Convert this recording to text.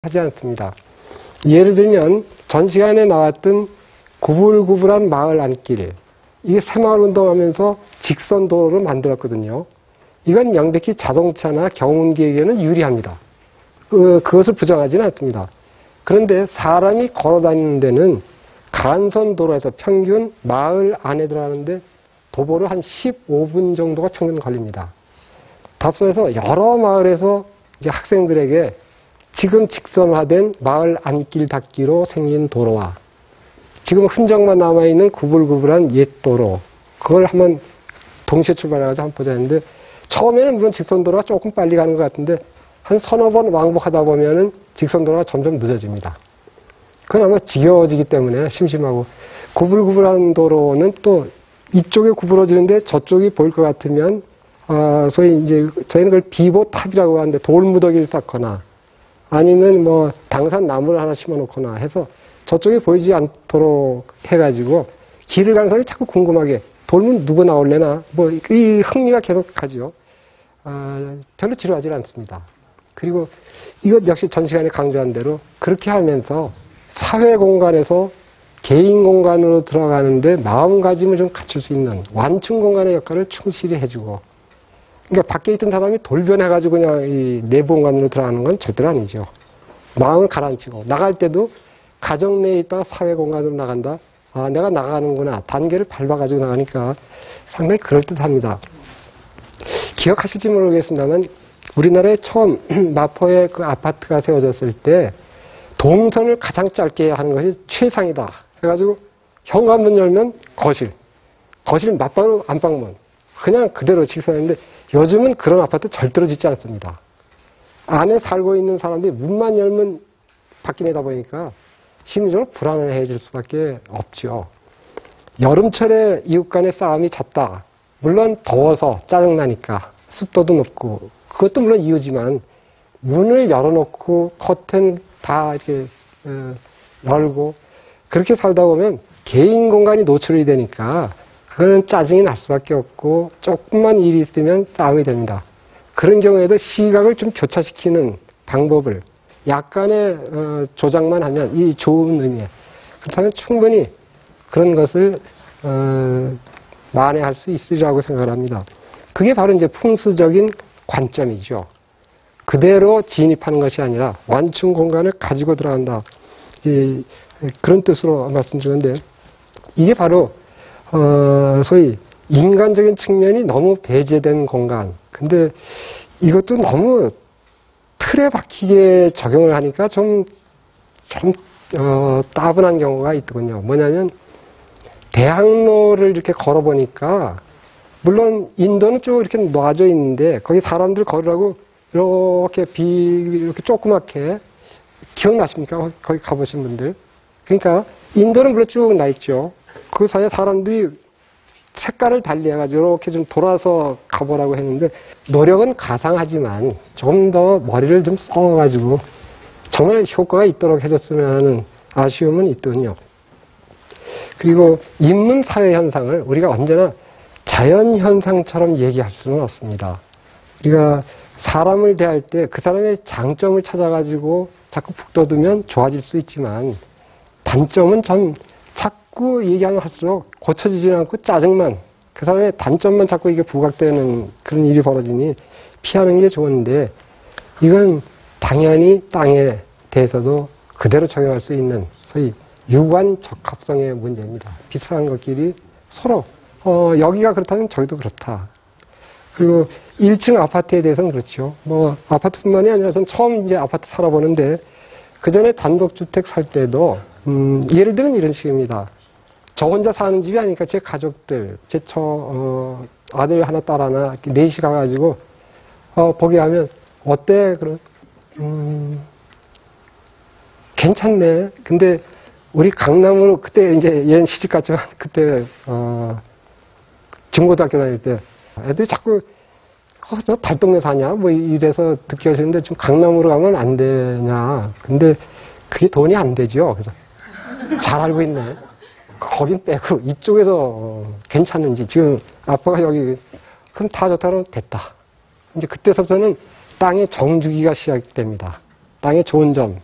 하지 않습니다. 예를 들면 전 시간에 나왔던 구불구불한 마을 안길, 이게 새마을 운동하면서 직선 도로를 만들었거든요. 이건 명백히 자동차나 경운기에게는 유리합니다. 그것을 부정하지는 않습니다. 그런데 사람이 걸어 다니는 데는 간선 도로에서 평균 마을 안에 들어가는데 도보로 한 15분 정도가 평균 걸립니다. 답서에서 여러 마을에서 이제 학생들에게 지금 직선화된 마을 안길 닿기로 생긴 도로와 지금 흔적만 남아있는 구불구불한 옛 도로, 그걸 한번 동시에 출발해가지고 한번 보자 했는데, 처음에는 물론 직선도로가 조금 빨리 가는 것 같은데 한 서너 번 왕복하다 보면은 직선도로가 점점 늦어집니다. 그건 아마 지겨워지기 때문에 심심하고, 구불구불한 도로는 또 이쪽에 구부러지는데 저쪽이 보일 것 같으면 소위 이제 저희는 그걸 비보탑이라고 하는데 돌무더기를 쌓거나 아니면 뭐 당산 나무를 하나 심어 놓거나 해서 저쪽이 보이지 않도록 해가지고 길을 가는 사람이 자꾸 궁금하게 돌면 누구 나올래나 뭐 이 흥미가 계속 가죠. 별로 지루하지 않습니다. 그리고 이것 역시 전 시간에 강조한 대로 그렇게 하면서 사회 공간에서 개인 공간으로 들어가는데 마음가짐을 좀 갖출 수 있는 완충 공간의 역할을 충실히 해주고, 그러니까 밖에 있던 사람이 돌변해가지고 그냥 이 내부 공간으로 들어가는 건 절대로 아니죠. 마음을 가라앉히고 나갈 때도 가정 내에 있다가 사회 공간으로 나간다. 내가 나가는구나. 단계를 밟아가지고 나가니까 상당히 그럴듯합니다. 기억하실지 모르겠습니다만 우리나라에 처음 마포에 그 아파트가 세워졌을 때 동선을 가장 짧게 하는 것이 최상이다. 해가지고 현관문 열면 거실 맞바로 안방문. 그냥 그대로 직선했는데 요즘은 그런 아파트 절대로 짓지 않습니다. 안에 살고 있는 사람들이 문만 열면 밖에 내다보니까 심리적으로 불안해질 수밖에 없죠. 여름철에 이웃 간의 싸움이 잦다. 물론 더워서 짜증나니까 습도도 높고 그것도 물론 이유지만 문을 열어놓고 커튼 다 이렇게 열고 그렇게 살다 보면 개인 공간이 노출이 되니까 그거는 짜증이 날 수밖에 없고 조금만 일이 있으면 싸움이 됩니다. 그런 경우에도 시각을 좀 교차시키는 방법을 약간의 조작만 하면 이 좋은 의미에 그렇다면 충분히 그런 것을 만회할 수 있으리라고 생각을 합니다. 그게 바로 이제 풍수적인 관점이죠. 그대로 진입하는 것이 아니라 완충 공간을 가지고 들어간다. 이제 그런 뜻으로 말씀드렸는데 이게 바로 소위 인간적인 측면이 너무 배제된 공간. 근데 이것도 너무 틀에 박히게 적용을 하니까 좀 따분한 경우가 있더군요. 뭐냐면 대학로를 이렇게 걸어보니까 물론 인도는 쭉 이렇게 놔져 있는데 거기 사람들 걸으라고 이렇게 조그맣게 기억나십니까? 거기 가보신 분들. 그러니까 인도는 물론 쭉 나 있죠. 그 사이에 사람들이 색깔을 달리해가지고 이렇게 좀 돌아서 가보라고 했는데 노력은 가상하지만 좀 더 머리를 좀 써가지고 정말 효과가 있도록 해줬으면 하는 아쉬움은 있더군요. 그리고 인문 사회 현상을 우리가 언제나 자연 현상처럼 얘기할 수는 없습니다. 우리가 사람을 대할 때 그 사람의 장점을 찾아가지고 자꾸 북돋우면 좋아질 수 있지만 단점은 좀 자꾸 얘기하면 할수록 고쳐지지는 않고 짜증만, 그 사람의 단점만 자꾸 이게 부각되는 그런 일이 벌어지니 피하는 게 좋은데 이건 당연히 땅에 대해서도 그대로 적용할 수 있는 소위 유관 적합성의 문제입니다. 비슷한 것끼리 서로 여기가 그렇다면 저기도 그렇다. 그리고 1층 아파트에 대해서는 그렇죠. 뭐 아파트뿐만이 아니라 전 처음 이제 아파트 살아보는데 그 전에 단독주택 살 때도 예를 들면 이런 식입니다. 저 혼자 사는 집이 아니니까 제 가족들, 제 아들 하나 딸 하나 넷이 가가지고 보게 하면 어때? 그럼 괜찮네. 근데 우리 강남으로 그때 이제 얘는 시집 갔지만 그때 중고등학교 다닐 때 애들이 자꾸 너 달동네 사냐? 뭐 이래서 듣기 하시는데 좀 강남으로 가면 안 되냐? 근데 그게 돈이 안 되죠. 그래서 잘 알고 있네. 거긴 빼고 이쪽에서 괜찮은지 지금 아빠가 여기 그럼 다 좋다 그러면 됐다. 이제 그때서부터는 땅의 정주기가 시작됩니다. 땅의 좋은 점,